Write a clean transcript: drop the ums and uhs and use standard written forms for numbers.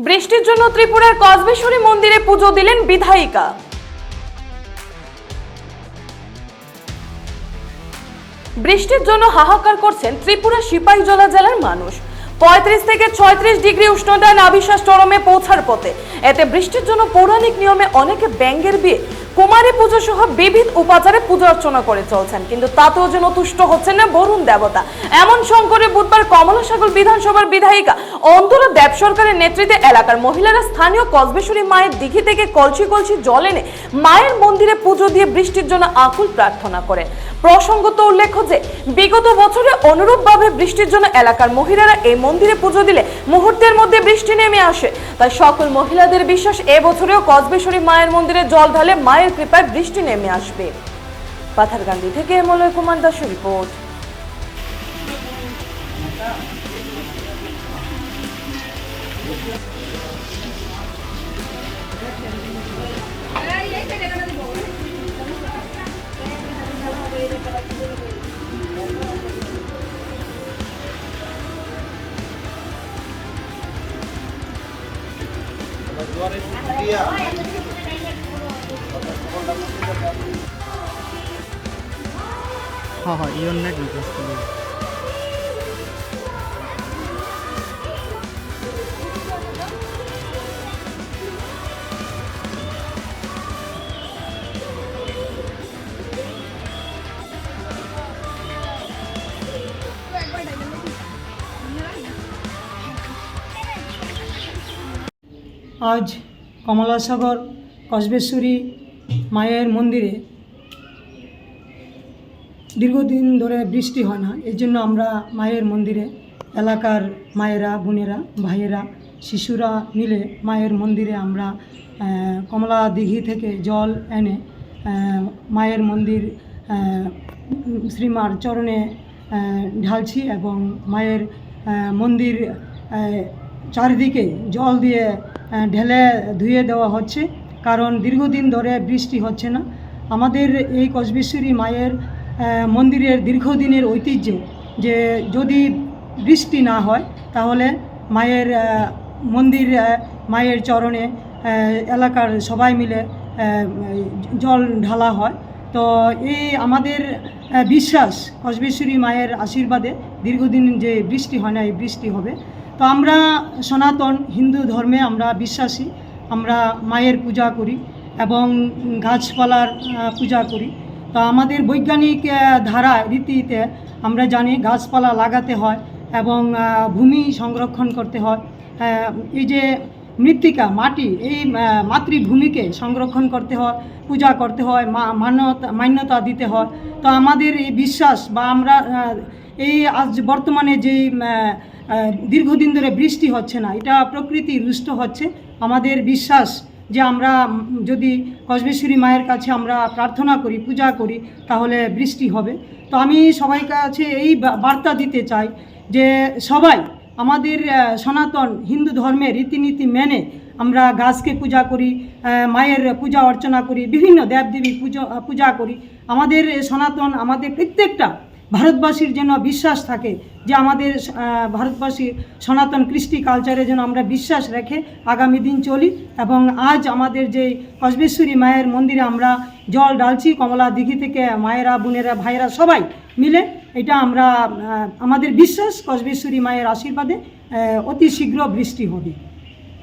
বৃষ্টির জন্য ত্রিপুরার কসবেশ্বরী মন্দিরে পুজো দিলেন বিধায়িকা। বৃষ্টির জন্য হাহাকার করছেন ত্রিপুরা সিপাহীজলা জেলার মানুষ। 35 থেকে 36 ডিগ্রি উষ্ণতায় নাভিশ্বাস চরমে পৌঁছার পথে। এতে বৃষ্টির জন্য পৌরাণিক নিয়মে অনেকে ব্যাঙ্গের বিয়ে, কুমারী পুজো সহ বিবিধ উপাচারে পূজা অর্চনা করে চলছেন, কিন্তু তাতেও যেন তুষ্ট হচ্ছেন না বরুণ দেবতা। এমন সংকটে বুধবার কমলাসাগর বিধানসভার বিধায়িকা অন্তরা দেব সরকারের নেতৃত্বে এলাকার মহিলারা স্থানীয় কসবেশ্বরী মায়ের দিঘি থেকে কলসি কলসি জল এনে মায়ের মন্দিরে পুজো দিয়ে বৃষ্টির জন্য আকুল প্রার্থনা করেন। প্রসঙ্গত উল্লেখ্য যে বিগত বছরে অনুরূপভাবে বৃষ্টির জন্য এলাকার মহিলারা এই মন্দিরে পুজো দিলে মুহূর্তের মধ্যে বৃষ্টি নেমে আসে। তাই সকল মহিলাদের বিশ্বাস এবছরেও কসবেশ্বরী মায়ের মন্দিরে জল ঢালে মায়ের কৃপায় বৃষ্টি নেমে আসবে। পাথারকান্দি থেকে মলয় কুমার দাসের রিপোর্ট। हाँ इवन नेट रिक्वेस्ट करिए। आज কমলাসাগর কসবেশ্বরী মায়ের মন্দিরে দীর্ঘদিন ধরে বৃষ্টি হয় না, এই জন্য আমরা মায়ের মন্দিরে এলাকার মায়েরা, বোনেরা, ভাইয়েরা, শিশুরা মিলে মায়ের মন্দিরে আমরা কমলা দিঘি থেকে জল এনে মায়ের মন্দির শ্রীমার চরণে ঢালছি এবং মায়ের মন্দির চারিদিকে জল দিয়ে ঢেলে ধুয়ে দেওয়া হচ্ছে, কারণ দীর্ঘদিন ধরে বৃষ্টি হচ্ছে না। আমাদের এই কসবেশ্বরী মায়ের মন্দিরের দীর্ঘদিনের ঐতিহ্য যে যদি বৃষ্টি না হয় তাহলে মায়ের মন্দির, মায়ের চরণে এলাকার সবাই মিলে জল ঢালা হয়। তো এই আমাদের বিশ্বাস কসবেশ্বরী মায়ের আশীর্বাদে দীর্ঘদিন যে বৃষ্টি হয় না, এই বৃষ্টি হবে। তো আমরা সনাতন হিন্দু ধর্মে আমরা বিশ্বাসী, আমরা মায়ের পূজা করি এবং গাছপালার পূজা করি। তো আমাদের বৈজ্ঞানিক ধারায় রীতিতে আমরা জানি গাছপালা লাগাতে হয় এবং ভূমি সংরক্ষণ করতে হয়। এই যে মৃত্তিকা, মাটি, এই মাতৃভূমিকে সংরক্ষণ করতে হয়, পূজা করতে হয়, মান্যতা দিতে হয়। তো আমাদের এই বিশ্বাস বা আমরা এই আজ বর্তমানে যেই দীর্ঘদিন ধরে বৃষ্টি হচ্ছে না, এটা প্রকৃতি রুষ্ট হচ্ছে। আমাদের বিশ্বাস যে আমরা যদি কসবেশ্বরী মায়ের কাছে আমরা প্রার্থনা করি, পূজা করি, তাহলে বৃষ্টি হবে। তো আমি সবাই কাছে এই বার্তা দিতে চাই যে সবাই আমাদের সনাতন হিন্দু ধর্মের রীতিনীতি মেনে আমরা গাছকে পূজা করি, মায়ের পূজা অর্চনা করি, বিভিন্ন দেবদেবী পূজা করি। আমাদের সনাতন, আমাদের প্রত্যেকটা ভারতবাসীর যেন বিশ্বাস থাকে যে আমাদের ভারতবাসী সনাতন কৃষ্টি কালচারে যেন আমরা বিশ্বাস রেখে আগামী দিন চলি। এবং আজ আমাদের যে কসবেশ্বরী মায়ের মন্দিরে আমরা জল ঢালছি কমলা দিঘি থেকে, মায়েরা, বোনেরা, ভাইয়েরা সবাই মিলে, এটা আমরা আমাদের বিশ্বাস কসবেশ্বরী মায়ের আশীর্বাদে অতি শীঘ্র বৃষ্টি হবে।